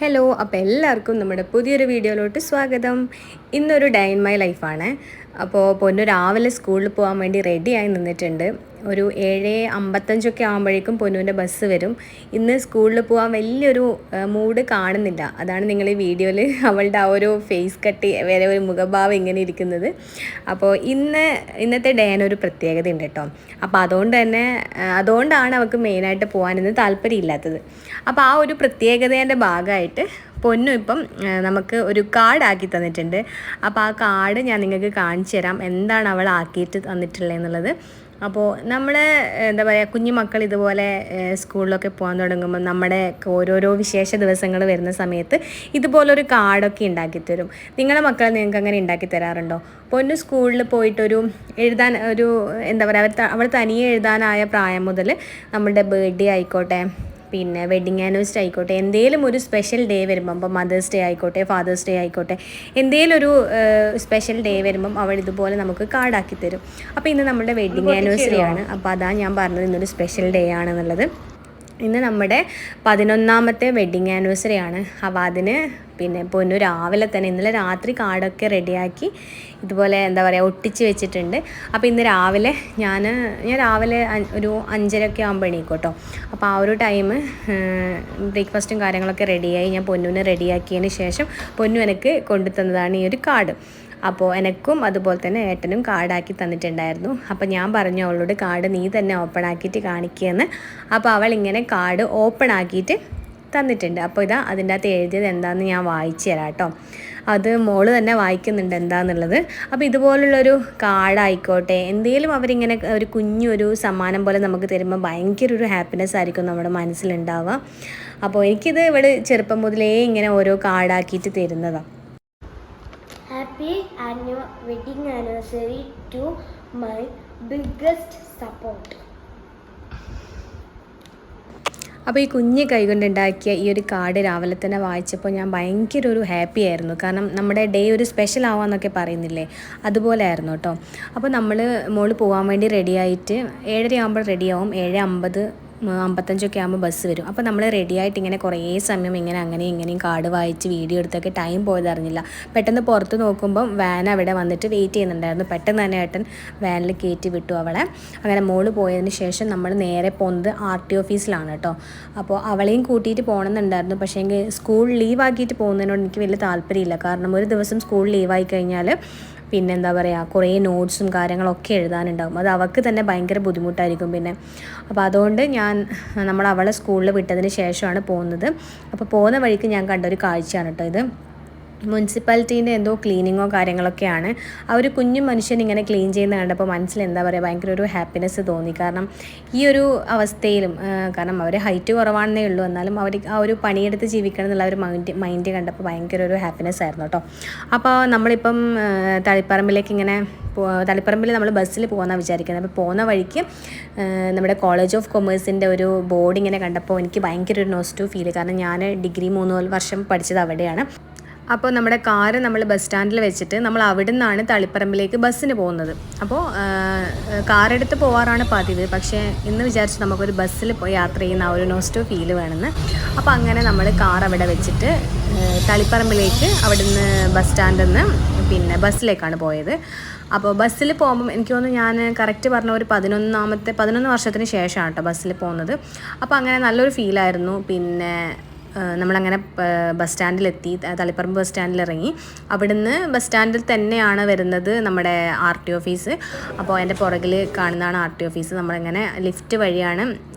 Hello, അപ്പോൾ എല്ലാവർക്കും നമ്മുടെ പുതിയൊരു വീഡിയോയിലോട്ട് സ്വാഗതം. ഇന്നൊരു ഡേ ഇൻ മൈ ലൈഫാണ്. അപ്പോൾ പൊന്നു രാവിലെ സ്കൂളിൽ പോകാൻ വേണ്ടി റെഡിയായി നിന്നിട്ടുണ്ട്. ഒരു 7:55 ആകുമ്പോഴേക്കും പൊന്നുവിൻ്റെ ബസ് വരും. ഇന്ന് സ്കൂളിൽ പോകാൻ വലിയൊരു മൂഡ് കാണുന്നില്ല. അതാണ് നിങ്ങൾ ഈ വീഡിയോയിൽ അവളുടെ ആ ഒരു ഫേസ് കട്ട് വരെ ഒരു മുഖഭാവം ഇങ്ങനെ ഇരിക്കുന്നത്. അപ്പോൾ ഇന്നത്തെ ഡേനൊരു പ്രത്യേകത ഉണ്ട് കേട്ടോ. അപ്പോൾ അതുകൊണ്ടാണ് അവൾക്ക് മെയിനായിട്ട് പോകാനിന്ന് താല്പര്യമില്ലാത്തത്. അപ്പോൾ ആ ഒരു പ്രത്യേകതേൻ്റെ ഭാഗമായിട്ട് പൊന്നു ഇപ്പം നമുക്ക് ഒരു കാർഡ് ആക്കി തന്നിട്ടുണ്ട്. അപ്പോൾ ആ കാർഡ് ഞാൻ നിങ്ങൾക്ക് കാണിച്ചു തരാം എന്താണ് അവൾ ആക്കിയിട്ട് തന്നിട്ടുള്ളത് എന്നുള്ളത്. അപ്പോൾ നമ്മൾ എന്താ പറയുക, കുഞ്ഞു മക്കൾ ഇതുപോലെ സ്കൂളിലൊക്കെ പോകാൻ തുടങ്ങുമ്പോൾ നമ്മുടെ ഓരോരോ വിശേഷ ദിവസങ്ങൾ വരുന്ന സമയത്ത് ഇതുപോലൊരു കാർഡൊക്കെ ഉണ്ടാക്കിത്തരും. നിങ്ങളുടെ മക്കൾ നിങ്ങൾക്ക് അങ്ങനെ ഉണ്ടാക്കി തരാറുണ്ടോ? പൊന്നു സ്കൂളിൽ പോയിട്ടൊരു എഴുതാൻ ഒരു എന്താ പറയുക, അവൾ തനിയെ എഴുതാനായ പ്രായം മുതൽ നമ്മളുടെ ബർത്ത്ഡേ ആയിക്കോട്ടെ, പിന്നെ വെഡ്ഡിങ് ആനിവേഴ്സറി ആയിക്കോട്ടെ, എന്തെങ്കിലും ഒരു സ്പെഷ്യൽ ഡേ വരുമ്പം, ഇപ്പോൾ മദേഴ്സ് ഡേ ആയിക്കോട്ടെ, ഫാദേഴ്സ് ഡേ ആയിക്കോട്ടെ, എന്തെങ്കിലും ഒരു സ്പെഷ്യൽ ഡേ വരുമ്പം അവൾ ഇതുപോലെ നമുക്ക് കാർഡാക്കി തരും. അപ്പോൾ ഇന്ന് നമ്മുടെ വെഡ്ഡിങ് ആനിവേഴ്സറി ആണ്. അപ്പോൾ അതാണ് ഞാൻ പറഞ്ഞത് ഇന്നൊരു സ്പെഷ്യൽ ഡേ ആണെന്നുള്ളത്. ഇന്ന് നമ്മുടെ 11ാമത്തെ വെഡ്ഡിങ് ആനിവേഴ്സറി ആണ്. അപ്പോൾ അതിന് പിന്നെ പൊന്നു രാവിലെ തന്നെ ഇന്നലെ രാത്രി കാർഡൊക്കെ റെഡിയാക്കി ഇതുപോലെ എന്താ പറയുക ഒട്ടിച്ച് വെച്ചിട്ടുണ്ട്. അപ്പോൾ ഇന്ന് രാവിലെ ഞാൻ രാവിലെ ഒരു 5:30 ആകുമ്പോൾ എണീക്കോട്ടോ. അപ്പോൾ ആ ഒരു ടൈം ബ്രേക്ക്ഫാസ്റ്റും കാര്യങ്ങളൊക്കെ റെഡിയായി ഞാൻ പൊന്നുവിനെ റെഡിയാക്കിയതിന് ശേഷം പൊന്നു എനിക്ക് കൊണ്ടുതന്നതാണ് ഈ ഒരു കാർഡ്. അപ്പോൾ എനിക്കും അതുപോലെ തന്നെ ഏട്ടനും കാർഡാക്കി തന്നിട്ടുണ്ടായിരുന്നു. അപ്പോൾ ഞാൻ പറഞ്ഞു അവളോട് കാർഡ് നീ തന്നെ ഓപ്പൺ ആക്കിയിട്ട് കാണിക്കുകയെന്ന്. അപ്പോൾ അവൾ ഇങ്ങനെ കാർഡ് ഓപ്പൺ ആക്കിയിട്ട് തന്നിട്ടുണ്ട്. അപ്പോൾ ഇതാ അതിൻ്റെ അകത്ത് എഴുതിയത് എന്താണെന്ന് ഞാൻ വായിച്ചു തരാം കേട്ടോ. അത് മോള് തന്നെ വായിക്കുന്നുണ്ട് എന്താണെന്നുള്ളത്. അപ്പോൾ ഇതുപോലുള്ളൊരു കാർഡായിക്കോട്ടെ, എന്തെങ്കിലും അവരിങ്ങനെ ഒരു കുഞ്ഞൊരു സമ്മാനം പോലെ നമുക്ക് തരുമ്പോൾ ഭയങ്കര ഒരു ഹാപ്പിനെസ് ആയിരിക്കും നമ്മുടെ മനസ്സിലുണ്ടാവുക. അപ്പോൾ എനിക്കിത് ഇവിടെ ചെറുപ്പം മുതലേ ഇങ്ങനെ ഓരോ കാർഡാക്കിയിട്ട് തരുന്നതാണ്. Happy annual wedding anniversary to my biggest support. അപ്പോൾ ഈ കുഞ്ഞ് കൈകൊണ്ടുണ്ടാക്കിയ ഈ ഒരു കാർഡ് രാവിലെ തന്നെ വായിച്ചപ്പോൾ ഞാൻ ഭയങ്കര ഒരു ഹാപ്പി ആയിരുന്നു. കാരണം നമ്മുടെ ഡേ ഒരു സ്പെഷ്യൽ ആവാമെന്നൊക്കെ പറയുന്നില്ലേ, അതുപോലെ ആയിരുന്നു കേട്ടോ. അപ്പോൾ മോള് പോകാൻ വേണ്ടി റെഡിയായിട്ട് 7:30 ആകുമ്പോൾ റെഡിയാവും. 7:50 55 ആകുമ്പോൾ ബസ് വരും. അപ്പോൾ നമ്മൾ റെഡിയായിട്ട് ഇങ്ങനെ കുറേ സമയം ഇങ്ങനെ അങ്ങനെയും ഇങ്ങനെയും കാർഡ് വായിച്ച് വീഡിയോ എടുത്തൊക്കെ ടൈം പോയതറിഞ്ഞില്ല. പെട്ടെന്ന് പുറത്ത് നോക്കുമ്പം വാൻ അവിടെ വന്നിട്ട് വെയിറ്റ് ചെയ്യുന്നുണ്ടായിരുന്നു. പെട്ടെന്ന് തന്നെ ഏട്ടൻ വാനിൽ കയറ്റി വിട്ടു അവളെ. അങ്ങനെ മോള് പോയതിന് ശേഷം നമ്മൾ നേരെ പോകുന്നത് RT ഓഫീസിലാണ് കേട്ടോ. അപ്പോൾ അവളെയും കൂട്ടിയിട്ട് പോകണമെന്നുണ്ടായിരുന്നു. പക്ഷേ എങ്കിൽ സ്കൂൾ ലീവാക്കിയിട്ട് പോകുന്നതിനോട് എനിക്ക് വലിയ താല്പര്യമില്ല. കാരണം ഒരു ദിവസം സ്കൂൾ ലീവായി കഴിഞ്ഞാൽ പിന്നെ എന്താ പറയുക, കുറേ നോട്ട്സും കാര്യങ്ങളൊക്കെ എഴുതാനുണ്ടാകും. അത് അവൾക്ക് തന്നെ ഭയങ്കര ബുദ്ധിമുട്ടായിരിക്കും പിന്നെ. അപ്പോൾ അതുകൊണ്ട് നമ്മൾ അവളെ സ്കൂളിൽ വിട്ടതിന് ശേഷമാണ് പോകുന്നത്. അപ്പോൾ പോകുന്ന വഴിക്ക് ഞാൻ കണ്ടൊരു കാഴ്ചയാണ് കേട്ടോ ഇത്. മുനിസിപ്പാലിറ്റീൻ്റെ എന്തോ ക്ലീനിങ്ങോ കാര്യങ്ങളൊക്കെയാണ്. ആ ഒരു കുഞ്ഞു മനുഷ്യൻ ഇങ്ങനെ ക്ലീൻ ചെയ്യുന്ന കണ്ടപ്പോൾ മനസ്സിൽ എന്താ പറയുക, ഭയങ്കര ഒരു ഹാപ്പിനെസ് തോന്നി. കാരണം ഈ ഒരു അവസ്ഥയിലും, കാരണം അവർ ഹൈറ്റ് കുറവാണെന്നേ ഉള്ളൂ, എന്നാലും അവർ ആ ഒരു പണിയെടുത്ത് ജീവിക്കണം എന്നുള്ള ഒരു മൈൻഡ് കണ്ടപ്പോൾ ഭയങ്കര ഒരു ഹാപ്പിനെസ് ആയിരുന്നു കേട്ടോ. അപ്പോൾ നമ്മളിപ്പം തളിപ്പറമ്പിൽ നമ്മൾ ബസ്സിൽ പോകുന്നതാണ് വിചാരിക്കുന്നത്. അപ്പോൾ പോകുന്ന വഴിക്ക് നമ്മുടെ കോളേജ് ഓഫ് കൊമേഴ്സിൻ്റെ ഒരു ബോർഡ് ഇങ്ങനെ കണ്ടപ്പോൾ എനിക്ക് ഭയങ്കര ഒരു നോസ്റ്റു ഫീൽ. കാരണം ഞാൻ ഡിഗ്രി 3 വർഷം പഠിച്ചത് അവിടെയാണ്. അപ്പോൾ നമ്മുടെ കാറ് നമ്മൾ ബസ് സ്റ്റാൻഡിൽ വെച്ചിട്ട് നമ്മൾ അവിടെ നിന്നാണ് തളിപ്പറമ്പിലേക്ക് ബസ്സിന് പോകുന്നത്. അപ്പോൾ കാറെടുത്ത് പോകാറാണ് പതിവ്. പക്ഷേ ഇന്ന് വിചാരിച്ചു നമുക്കൊരു ബസ്സിൽ പോയി യാത്ര ചെയ്യുന്ന ആ ഒരു നോസ്റ്റോ ഫീൽ വേണമെന്ന്. അപ്പോൾ അങ്ങനെ നമ്മൾ കാർ അവിടെ വെച്ചിട്ട് തളിപ്പറമ്പിലേക്ക് അവിടെ നിന്ന് ബസ് സ്റ്റാൻഡിൽ നിന്ന് പിന്നെ ബസ്സിലേക്കാണ് പോയത്. അപ്പോൾ ബസ്സിൽ പോകുമ്പം എനിക്ക് തോന്നുന്നു ഞാൻ കറക്റ്റ് പറഞ്ഞ ഒരു 11 വർഷത്തിന് ശേഷമാണ് കേട്ടോ ബസ്സിൽ പോകുന്നത്. അപ്പോൾ അങ്ങനെ നല്ലൊരു ഫീലായിരുന്നു. പിന്നെ നമ്മളങ്ങനെ ബസ് സ്റ്റാൻഡിലെത്തി, തളിപ്പറമ്പ് ബസ് സ്റ്റാൻഡിൽ ഇറങ്ങി. അവിടുന്ന് ബസ് സ്റ്റാൻഡിൽ തന്നെയാണ് വരുന്നത് നമ്മുടെ RT ഓഫീസ്. അപ്പോൾ അതിൻ്റെ പുറകിൽ കാണുന്നതാണ് RT ഓഫീസ്. നമ്മളിങ്ങനെ ലിഫ്റ്റ് വഴിയാണ്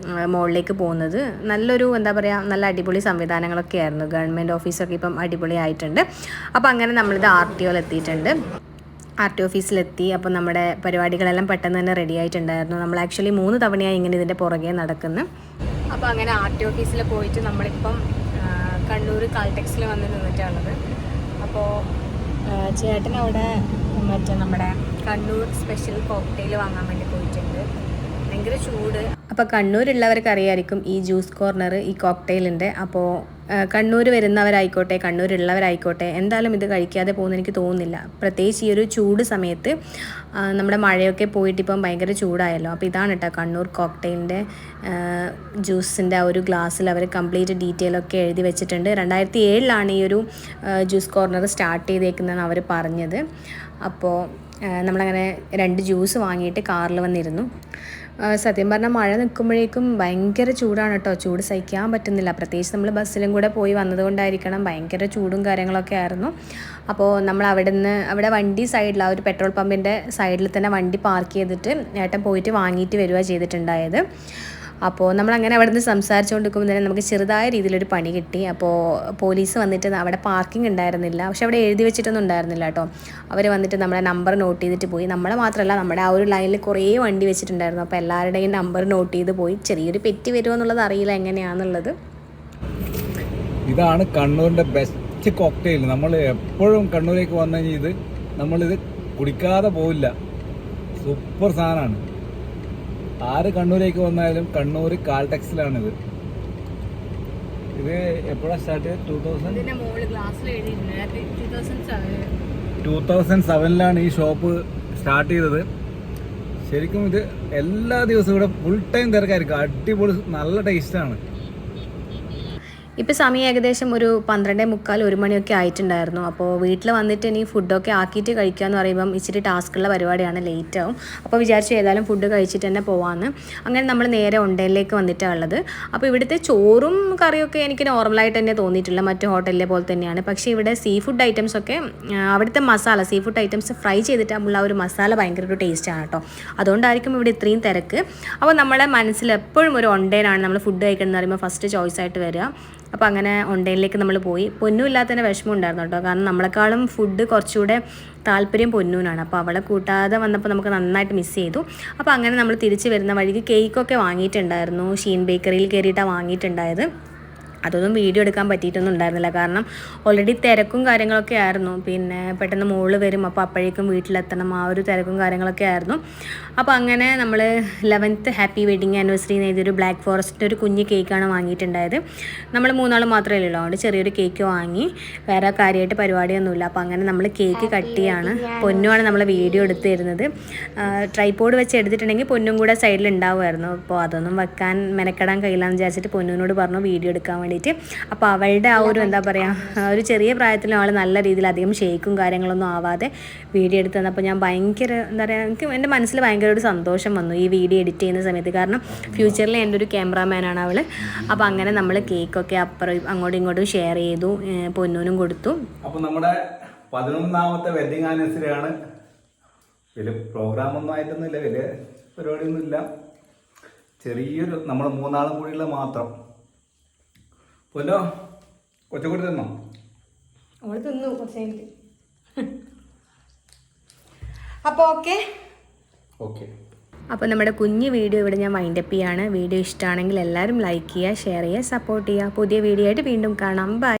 മുകളിലേക്ക് പോകുന്നത്. നല്ലൊരു എന്താ പറയുക, നല്ല അടിപൊളി സംവിധാനങ്ങളൊക്കെ ആയിരുന്നു. ഗവൺമെൻറ് ഓഫീസൊക്കെ ഇപ്പം അടിപൊളി ആയിട്ടുണ്ട്. അപ്പോൾ അങ്ങനെ നമ്മളിത് RTOയിലെത്തിയിട്ടുണ്ട്. RT ഓഫീസിലെത്തി. അപ്പോൾ നമ്മുടെ പരിപാടികളെല്ലാം പെട്ടെന്ന് തന്നെ റെഡി ആയിട്ടുണ്ടായിരുന്നു. നമ്മൾ ആക്ച്വലി 3 തവണയായി ഇങ്ങനെ ഇതിൻ്റെ പുറകെ നടക്കുന്നു. അപ്പോൾ അങ്ങനെ RT ഓഫീസിൽ പോയിട്ട് നമ്മളിപ്പം കണ്ണൂർ കാൽടെക്സിൽ വന്ന് നിന്നിട്ടാണുള്ളത്. അപ്പോൾ ചേട്ടൻ അവിടെ നമ്മുടെ കണ്ണൂർ സ്പെഷ്യൽ കോക്ടെയിൽ വാങ്ങാൻ വേണ്ടി പോയിട്ടുണ്ട്. ഭയങ്കര ചൂട്. അപ്പോൾ കണ്ണൂരുള്ളവർക്ക് അറിയാമായിരിക്കും ഈ ജ്യൂസ് കോർണർ, ഈ കോക്ടെയിലിൻ്റെ. അപ്പോൾ കണ്ണൂർ വരുന്നവരായിക്കോട്ടെ കണ്ണൂരുള്ളവരായിക്കോട്ടെ എന്തായാലും ഇത് കഴിക്കാതെ പോകുന്ന എനിക്ക് തോന്നുന്നില്ല. പ്രത്യേകിച്ച് ഈ ഒരു ചൂട് സമയത്ത് നമ്മുടെ മഴയൊക്കെ പോയിട്ട് ഇപ്പം ഭയങ്കര ചൂടായല്ലോ. അപ്പോൾ ഇതാണ് കേട്ടോ കണ്ണൂർ കോക്ടെയിലിൻ്റെ ജ്യൂസിൻ്റെ ആ ഒരു ഗ്ലാസ്സിൽ അവർ കംപ്ലീറ്റ് ഡീറ്റെയിലൊക്കെ എഴുതി വെച്ചിട്ടുണ്ട്. 2007 ഈ ഒരു ജ്യൂസ് കോർണർ സ്റ്റാർട്ട് ചെയ്തേക്കുന്നതെന്ന് അവർ പറഞ്ഞത്. അപ്പോൾ നമ്മളങ്ങനെ 2 ജ്യൂസ് വാങ്ങിയിട്ട് കാറിൽ വന്നിരുന്നു. സത്യം പറഞ്ഞാൽ മഴ നിൽക്കുമ്പോഴേക്കും ഭയങ്കര ചൂടാണ് കേട്ടോ. ചൂട് സഹിക്കാൻ പറ്റുന്നില്ല. പ്രത്യേകിച്ച് നമ്മൾ ബസ്സിലും കൂടെ പോയി വന്നതുകൊണ്ടായിരിക്കണം ഭയങ്കര ചൂടും കാര്യങ്ങളൊക്കെ ആയിരുന്നു. അപ്പോൾ നമ്മൾ അവിടെ വണ്ടി സൈഡിൽ ആ ഒരു പെട്രോൾ പമ്പിൻ്റെ സൈഡിൽ തന്നെ വണ്ടി പാർക്ക് ചെയ്തിട്ട് ഏട്ടൻ പോയിട്ട് വാങ്ങിയിട്ട് വരിക ചെയ്തിട്ടുണ്ടായത്. അപ്പോൾ നമ്മളങ്ങനെ അവിടെ നിന്ന് സംസാരിച്ചുകൊണ്ടിരിക്കുമ്പോൾ തന്നെ നമുക്ക് ചെറുതായ രീതിയിലൊരു പണി കിട്ടി. അപ്പോൾ പോലീസ് വന്നിട്ട് അവിടെ പാർക്കിംഗ് ഉണ്ടായിരുന്നില്ല, പക്ഷെ അവിടെ എഴുതി വെച്ചിട്ടൊന്നും ഉണ്ടായിരുന്നില്ല കേട്ടോ. അവർ വന്നിട്ട് നമ്മളെ നമ്പർ നോട്ട് ചെയ്തിട്ട് പോയി. നമ്മളെ മാത്രമല്ല നമ്മുടെ ആ ഒരു ലൈനിൽ കുറേ വണ്ടി വെച്ചിട്ടുണ്ടായിരുന്നു. അപ്പോൾ എല്ലാവരുടെയും നമ്പർ നോട്ട് ചെയ്ത് പോയി. ചെറിയൊരു പെറ്റി വരുമോ എന്നുള്ളത് അറിയില്ല എങ്ങനെയാണെന്നുള്ളത്. ഇതാണ് കണ്ണൂരിൻ്റെ ബെസ്റ്റ് കോക്ടെയിൽ. നമ്മൾ എപ്പോഴും കണ്ണൂരേക്ക് വന്നു കഴിഞ്ഞാൽ നമ്മളിത് കുടിക്കാതെ പോവില്ല. സൂപ്പർ സാധനമാണ്. ആര് കണ്ണൂരേക്ക് വന്നാലും കണ്ണൂർ കാൽടെക്സിലാണിത്. ഇത് എപ്പോഴാണ് സ്റ്റാർട്ട് ചെയ്തത്? 2007 ഈ ഷോപ്പ് സ്റ്റാർട്ട് ചെയ്തത്. ശരിക്കും ഇത് എല്ലാ ദിവസവും ഇവിടെ ഫുൾ ടൈം തിരക്കായിരിക്കും. അടിപൊളി നല്ല ടേസ്റ്റാണ്. ഇപ്പോൾ സമയം ഏകദേശം ഒരു 12:45 1 മണിയൊക്കെ ആയിട്ടുണ്ടായിരുന്നു. അപ്പോൾ വീട്ടിൽ വന്നിട്ട് ഇനി ഫുഡൊക്കെ ആക്കിയിട്ട് കഴിക്കാമെന്ന് പറയുമ്പം ഇച്ചിരി ടാസ്ക്കുള്ള പരിപാടിയാണ്, ലേറ്റ് ആവും. അപ്പോൾ വിചാരിച്ചു ഏതായാലും ഫുഡ് കഴിച്ചിട്ട് തന്നെ പോകാമെന്ന്. അങ്ങനെ നമ്മൾ നേരെ ഒണ്ടയിലേക്ക് വന്നിട്ടാണ് ഉള്ളത്. അപ്പോൾ ഇവിടുത്തെ ചോറും കറിയൊക്കെ എനിക്ക് നോർമലായിട്ട് തന്നെ തോന്നിയിട്ടില്ല, മറ്റു ഹോട്ടലിലെ പോലെ തന്നെയാണ്. പക്ഷേ ഇവിടെ സീ ഫുഡ് ഐറ്റംസൊക്കെ അവിടുത്തെ masala sea food items fry ചെയ്തിട്ടുള്ള ഒരു മസാല ഭയങ്കര ഒരു ടേസ്റ്റാണ് കേട്ടോ. അതുകൊണ്ടായിരിക്കും ഇവിടെ ഇത്രയും തിരക്ക്. അപ്പോൾ നമ്മുടെ മനസ്സിൽ എപ്പോഴും ഒരു ഒണ്ടയിലാണ് നമ്മൾ ഫുഡ് കഴിക്കണമെന്ന് പറയുമ്പോൾ ഫസ്റ്റ് ചോയ്സ് ആയിട്ട് വരിക. അപ്പോൾ അങ്ങനെ ഒണ്ടയിലേക്ക് നമ്മൾ പോയി. പൊന്നും ഇല്ലാത്തതിന് വിഷമം ഉണ്ടായിരുന്നു കേട്ടോ. കാരണം നമ്മളെക്കാളും ഫുഡ് കുറച്ചുകൂടെ താല്പര്യം പൊന്നൂനാണ്. അപ്പോൾ അവളെ കൂട്ടാതെ വന്നപ്പോൾ നമുക്ക് നന്നായിട്ട് മിസ് ചെയ്തു. അപ്പോൾ അങ്ങനെ നമ്മൾ തിരിച്ച് വരുന്ന വഴിക്ക് കേക്കൊക്കെ വാങ്ങിയിട്ടുണ്ടായിരുന്നു. ഷീൻ ബേക്കറിയിൽ കയറിയിട്ടാണ് വാങ്ങിയിട്ടുണ്ടായത്. അതൊന്നും വീഡിയോ എടുക്കാൻ പറ്റിയിട്ടൊന്നും ഉണ്ടായിരുന്നില്ല, കാരണം ഓൾറെഡി തിരക്കും കാര്യങ്ങളൊക്കെ ആയിരുന്നു. പിന്നെ പെട്ടെന്ന് മോള് വരും, അപ്പോൾ അപ്പോഴേക്കും വീട്ടിലെത്തണം, ആ ഒരു തിരക്കും കാര്യങ്ങളൊക്കെ ആയിരുന്നു. അപ്പോൾ അങ്ങനെ നമ്മൾ 11th ഹാപ്പി വെഡിങ് ആനിവേഴ്സറി എഴുതിയൊരു ബ്ലാക്ക് ഫോറസ്റ്റിൻ്റെ ഒരു കുഞ്ഞ് കേക്കാണ് വാങ്ങിയിട്ടുണ്ടായത്. നമ്മൾ 3 മാത്രമേ ഉള്ളൂ, അതുകൊണ്ട് ചെറിയൊരു കേക്ക് വാങ്ങി. വേറെ കാര്യമായിട്ട് പരിപാടിയൊന്നുമില്ല. അപ്പോൾ അങ്ങനെ നമ്മൾ കേക്ക് കട്ട് ചെയ്യാണ്. പൊന്നുമാണ് നമ്മൾ വീഡിയോ എടുത്ത് തരുന്നത്. ട്രൈപോഡ് വെച്ച് എടുത്തിട്ടുണ്ടെങ്കിൽ പൊന്നും കൂടെ സൈഡിൽ ഉണ്ടാവുമായിരുന്നു. അപ്പോൾ അതൊന്നും വെക്കാൻ മെനക്കെടാൻ കഴിയില്ലാന്ന് വിചാരിച്ചിട്ട് പൊന്നുവിനോട് പറഞ്ഞു വീഡിയോ എടുക്കാൻ വേണ്ടി. അപ്പോൾ അവളുടെ ആ ഒരു എന്താ പറയുക, ഒരു ചെറിയ പ്രായത്തിലും ആൾ നല്ല രീതിയിൽ അധികം ഷേക്കും കാര്യങ്ങളൊന്നും ആവാതെ വീഡിയോ എടുത്ത് തന്നപ്പോൾ ഞാൻ ഭയങ്കര എന്താ പറയുക, എനിക്ക് എൻ്റെ മനസ്സിൽ ഭയങ്കര ഒരു സന്തോഷം വന്നു ഈ വീഡിയോ എഡിറ്റ് ചെയ്യുന്ന സമയത്ത്. കാരണം ഫ്യൂച്ചറിൽ എൻ്റെ ഒരു ക്യാമറാമാനാണ് അവൾ. അപ്പോൾ അങ്ങനെ നമ്മൾ കേക്കൊക്കെ അപ്പുറം അങ്ങോട്ടും ഇങ്ങോട്ടും ഷെയർ ചെയ്തു, പൊന്നൂനും കൊടുത്തു. അപ്പോൾ നമ്മുടെ 11ാമത്തെ വെഡിങ് ആനിവേഴ്സറി ആണ്. വലിയ പ്രോഗ്രാമൊന്നും ആയിട്ടൊന്നുമില്ല, വലിയ പരിപാടിയൊന്നുമില്ല. ചെറിയൊരു നമ്മൾ 3 കൂടിയുള്ള മാത്രം. പൊന്നോ കൊച്ചുകൂടി തിന്നോ? അവൾ തിന്നു കുറച്ച് കഴിഞ്ഞിട്ട്. അപ്പോൾ ഓക്കെ. അപ്പോൾ നമ്മുടെ കുഞ്ഞ് വീഡിയോ ഇവിടെ ഞാൻ വൈൻഡപ്പ് ചെയ്യാണ്. വീഡിയോ ഇഷ്ടമാണെങ്കിൽ എല്ലാവരും ലൈക്ക് ചെയ്യുക, ഷെയർ ചെയ്യുക, സപ്പോർട്ട് ചെയ്യുക. പുതിയ വീഡിയോ ആയിട്ട് വീണ്ടും കാണാം. ബൈ.